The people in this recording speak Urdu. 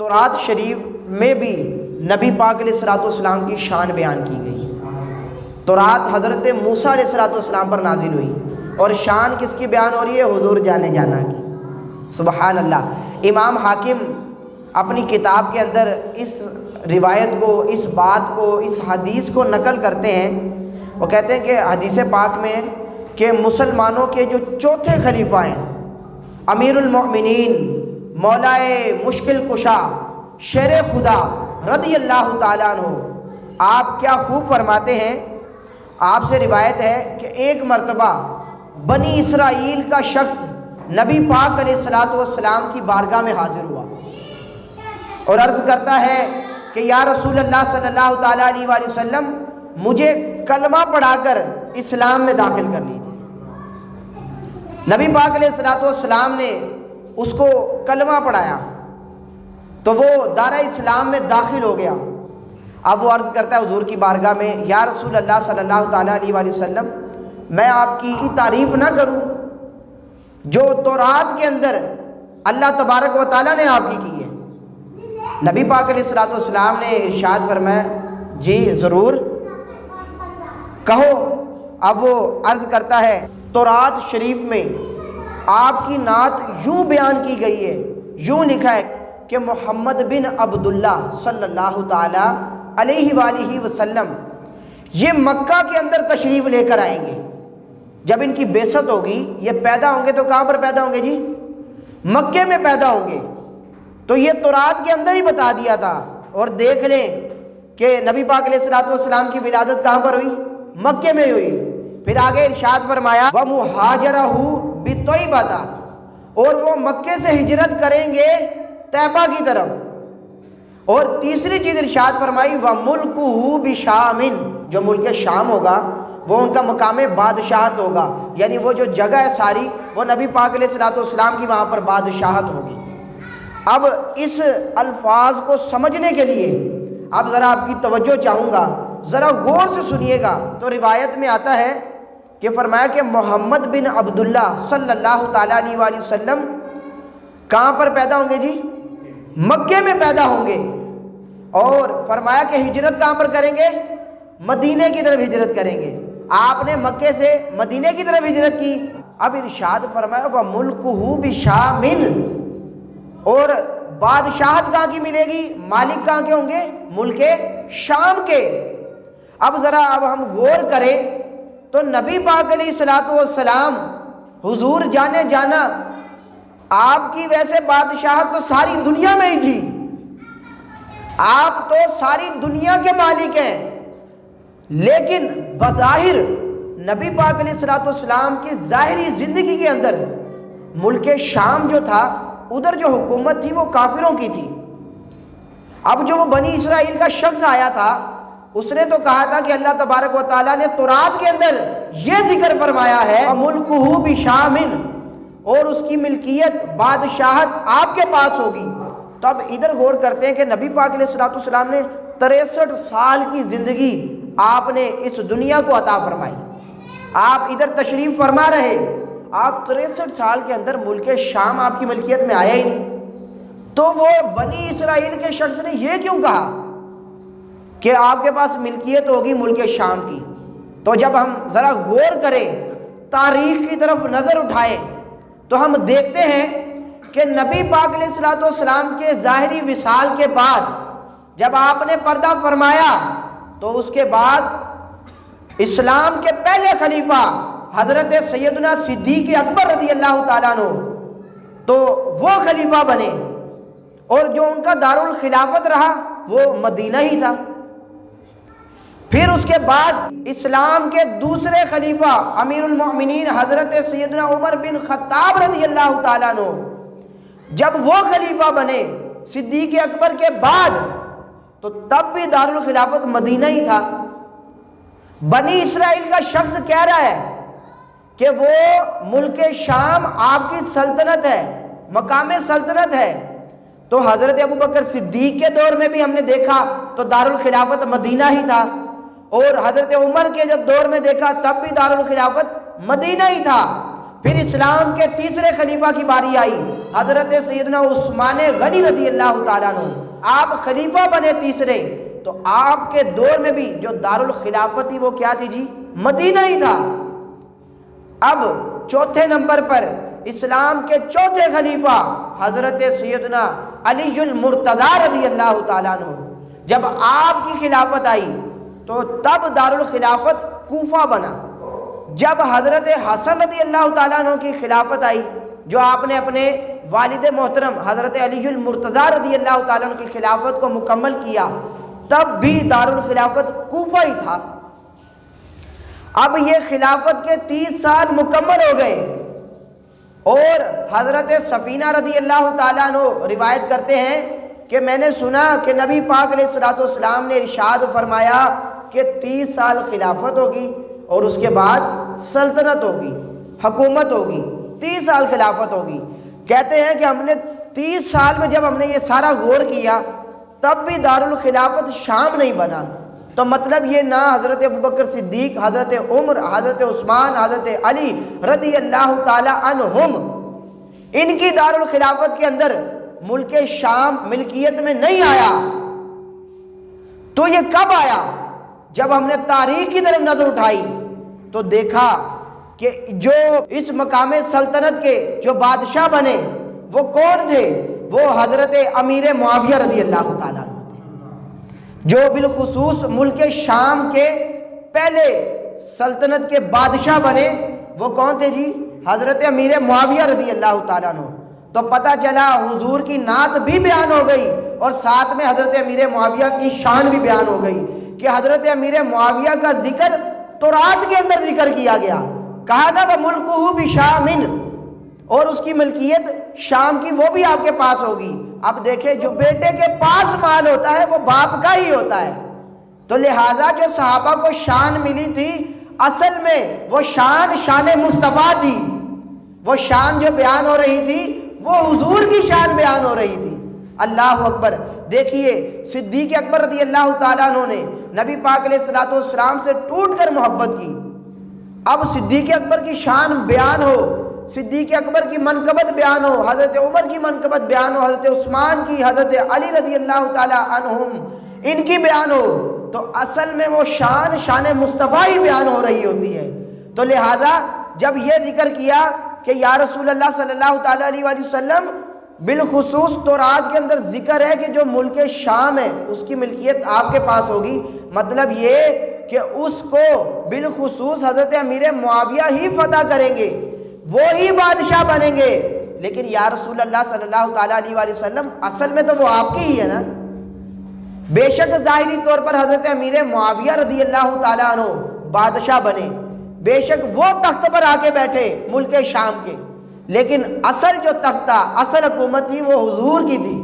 تورات شریف میں بھی نبی پاک علیہ الصلوۃ والسلام کی شان بیان کی گئی۔ تورات حضرت موسیٰ علیہ الصلوۃ والسلام پر نازل ہوئی اور شان کس کی بیان ہو رہی ہے؟ حضور جانے جانا کی۔ سبحان اللہ۔ امام حاکم اپنی کتاب کے اندر اس روایت کو، اس بات کو، اس حدیث کو نقل کرتے ہیں۔ وہ کہتے ہیں کہ حدیث پاک میں کہ مسلمانوں کے جو چوتھے خلیفہ ہیں، امیر المؤمنین، مولائے مشکل کشا، شیر خدا رضی اللہ تعالیٰ عنہ، آپ کیا خوب فرماتے ہیں۔ آپ سے روایت ہے کہ ایک مرتبہ بنی اسرائیل کا شخص نبی پاک علیہ الصلوۃ والسلام کی بارگاہ میں حاضر ہوا اور عرض کرتا ہے کہ یا رسول اللہ صلی اللہ تعالیٰ علیہ وآلہ وسلم، مجھے کلمہ پڑھا کر اسلام میں داخل کر لیجیے۔ نبی پاک علیہ الصلوۃ والسلام نے اس کو کلمہ پڑھایا تو وہ دارہ اسلام میں داخل ہو گیا۔ اب وہ عرض کرتا ہے حضور کی بارگاہ میں، یا رسول اللہ صلی اللہ تعالیٰ علیہ وآلہ وسلم، میں آپ کی تعریف نہ کروں جو تورات کے اندر اللہ تبارک و تعالیٰ نے آپ کی ہے؟ نبی پاک علیہ الصلوۃ والسلام نے ارشاد فرمایا، جی ضرور کہو۔ اب وہ عرض کرتا ہے تورات شریف میں آپ کی نعت یوں بیان کی گئی ہے، یوں لکھا ہے کہ محمد بن عبداللہ صلی اللہ تعالی علیہ وآلہ وسلم یہ مکہ کے اندر تشریف لے کر آئیں گے۔ جب ان کی بعثت ہوگی، یہ پیدا ہوں گے تو کہاں پر پیدا ہوں گے جی؟ مکے میں پیدا ہوں گے۔ تو یہ تورات کے اندر ہی بتا دیا تھا۔ اور دیکھ لیں کہ نبی پاک علیہ الصلوۃ والسلام کی ولادت کہاں پر ہوئی؟ مکے میں ہوئی۔ پھر آگے ارشاد فرمایا وَمُحَاجَرَهُ بِطَيْبَةَ، اور وہ مکے سے ہجرت کریں گے طیبہ کی طرف۔ اور تیسری چیز ارشاد فرمائی وَمُلْكُهُ بِشَامٍ، جو ملک شام ہوگا وہ ان کا مقام بادشاہت ہوگا، یعنی وہ جو جگہ ہے ساری وہ نبی پاک علیہ الصلوۃ والسلام کی وہاں پر بادشاہت ہوگی۔ اب اس الفاظ کو سمجھنے کے لیے اب ذرا آپ کی توجہ چاہوں گا، ذرا غور سے سنیے گا۔ تو روایت میں آتا ہے کہ فرمایا کہ محمد بن عبداللہ صلی اللہ تعالیٰ علیہ وآلہ وسلم کہاں پر پیدا ہوں گے جی؟ مکے میں پیدا ہوں گے۔ اور فرمایا کہ ہجرت کہاں پر کریں گے؟ مدینے کی طرف ہجرت کریں گے۔ آپ نے مکے سے مدینے کی طرف ہجرت کی۔ اب ارشاد فرمایا وَمُلْكُهُ بِشَامٍ، اور بادشاہت کہاں کی ملے گی؟ مالک کہاں کے ہوں گے؟ ملک شام کے۔ اب ذرا ہم غور کریں تو نبی پاک علیہ الصلوۃ والسلام حضور جانے جانا، آپ کی ویسے بادشاہت تو ساری دنیا میں ہی تھی، آپ تو ساری دنیا کے مالک ہیں، لیکن بظاہر نبی پاک علیہ الصلوۃ والسلام کی ظاہری زندگی کے اندر ملک شام جو تھا، ادھر جو حکومت تھی وہ کافروں کی تھی۔ اب جو وہ بنی اسرائیل کا شخص آیا تھا، اس نے تو کہا تھا کہ اللہ تبارک و تعالیٰ نے تورات کے اندر یہ ذکر فرمایا ہے مُلْكُهُ بِشَامٍ، اور اس کی ملکیت بادشاہت آپ کے پاس ہوگی۔ تو اب ادھر غور کرتے ہیں کہ نبی پاک علیہ الصلوۃ والسلام نے 63 سال کی زندگی آپ نے اس دنیا کو عطا فرمائی۔ آپ ادھر تشریف فرما رہے، آپ 63 سال کے اندر ملک شام آپ کی ملکیت میں آیا ہی نہیں۔ تو وہ بنی اسرائیل کے شخص نے یہ کیوں کہا کہ آپ کے پاس ملکیت ہوگی ملک شام کی؟ تو جب ہم ذرا غور کریں، تاریخ کی طرف نظر اٹھائیں، تو ہم دیکھتے ہیں کہ نبی پاک علیہ الصلوۃ والسلام کے ظاہری وصال کے بعد جب آپ نے پردہ فرمایا تو اس کے بعد اسلام کے پہلے خلیفہ حضرت سیدنا صدیق اکبر رضی اللہ تعالیٰ عنہ تو وہ خلیفہ بنے، اور جو ان کا دارالخلافت رہا وہ مدینہ ہی تھا۔ پھر اس کے بعد اسلام کے دوسرے خلیفہ امیر المؤمنین حضرت سیدنا عمر بن خطاب رضی اللہ تعالیٰ عنہ جب وہ خلیفہ بنے صدیق اکبر کے بعد، تو تب بھی دارالخلافت مدینہ ہی تھا۔ بنی اسرائیل کا شخص کہہ رہا ہے کہ وہ ملک شام آپ کی سلطنت ہے، مقام سلطنت ہے، تو حضرت ابوبکر صدیق کے دور میں بھی ہم نے دیکھا تو دارالخلافت مدینہ ہی تھا، اور حضرت عمر کے جب دور میں دیکھا تب بھی دارالخلافت مدینہ ہی تھا۔ پھر اسلام کے تیسرے خلیفہ کی باری آئی حضرت سیدنا عثمان غنی رضی اللہ تعالیٰ عنہ آپ خلیفہ بنے تیسرے، تو آپ کے دور میں بھی جو دارالخلافت تھی وہ کیا تھی جی؟ مدینہ ہی تھا۔ اب چوتھے نمبر پر اسلام کے چوتھے خلیفہ حضرت سیدنا علی المرتضیٰ رضی اللہ تعالیٰ عنہ، جب آپ کی خلافت آئی تو تب دارالخلافت کوفہ بنا۔ جب حضرت حسن رضی اللہ تعالیٰ عنہ کی خلافت آئی، جو آپ نے اپنے والد محترم حضرت علی المرتضیٰ رضی اللہ تعالیٰ عنہ کی خلافت کو مکمل کیا، تب بھی دارالخلافت کوفہ ہی تھا۔ اب یہ خلافت کے 30 سال مکمل ہو گئے، اور حضرت سفینہ رضی اللہ تعالیٰ عنہ روایت کرتے ہیں کہ میں نے سنا کہ نبی پاک علیہ الصلوۃ والسلام نے ارشاد فرمایا کہ 30 سال خلافت ہوگی اور اس کے بعد سلطنت ہوگی، حکومت ہوگی، 30 سال خلافت ہوگی۔ کہتے ہیں کہ ہم نے 30 سال میں جب ہم نے یہ سارا غور کیا تب بھی دارالخلافت شام نہیں بنا۔ تو مطلب یہ نہ حضرت ابوبکر صدیق، حضرت عمر، حضرت عثمان، حضرت علی رضی اللہ تعالی عنہم، ان کی دارالخلافت کے اندر ملک شام ملکیت میں نہیں آیا، تو یہ کب آیا؟ جب ہم نے تاریخ کی طرف نظر اٹھائی تو دیکھا کہ جو اس مقام سلطنت کے جو بادشاہ بنے وہ کون تھے؟ وہ حضرت امیر معاویہ رضی اللہ تعالیٰ عنہ تھے، جو بالخصوص ملک شام کے پہلے سلطنت کے بادشاہ بنے۔ وہ کون تھے جی؟ حضرت امیر معاویہ رضی اللہ تعالیٰ عنہ۔ تو پتہ چلا حضور کی نعت بھی بیان ہو گئی اور ساتھ میں حضرت امیر معاویہ کی شان بھی بیان ہو گئی کہ حضرت امیر معاویہ کا ذکر تورات کے اندر ذکر کیا گیا، کہا نا وَمُلْكُهُ بِشَامٍ، اور اس کی ملکیت شام کی وہ بھی آپ کے پاس ہوگی۔ اب دیکھیں جو بیٹے کے پاس مال ہوتا ہے وہ باپ کا ہی ہوتا ہے، تو لہٰذا جو صحابہ کو شان ملی تھی اصل میں وہ شان مصطفیٰ تھی، وہ شان جو بیان ہو رہی تھی وہ حضور کی شان بیان ہو رہی تھی۔ اللہ اکبر۔ دیکھیے صدیق اکبر رضی اللہ تعالیٰ عنہ نے نبی پاک علیہ الصلوۃ والسلام سے ٹوٹ کر محبت کی۔ اب صدیق اکبر کی شان بیان ہو، صدیق اکبر کی منقبت بیان ہو، حضرت عمر کی منقبت بیان ہو، حضرت عثمان کی، حضرت علی رضی اللہ تعالیٰ عنہم ان کی بیان ہو، تو اصل میں وہ شان مصطفیٰ ہی بیان ہو رہی ہوتی ہے۔ تو لہٰذا جب یہ ذکر کیا کہ یا رسول اللہ صلی اللہ تعالیٰ علیہ وآلہ وسلم، بالخصوص تورات کے اندر ذکر ہے کہ جو ملک شام ہے اس کی ملکیت آپ کے پاس ہوگی، مطلب یہ کہ اس کو بالخصوص حضرت امیر معاویہ ہی فتح کریں گے، وہی بادشاہ بنیں گے۔ لیکن یا رسول اللہ صلی اللہ تعالیٰ علیہ وآلہ وسلم اصل میں تو وہ آپ کی ہی ہے نا۔ بے شک ظاہری طور پر حضرت امیر معاویہ رضی اللہ تعالیٰ عنہ بادشاہ بنے، بے شک وہ تخت پر آ کے بیٹھے ملک شام کے، لیکن اصل جو تختہ، اصل حکومت تھی وہ حضور کی تھی۔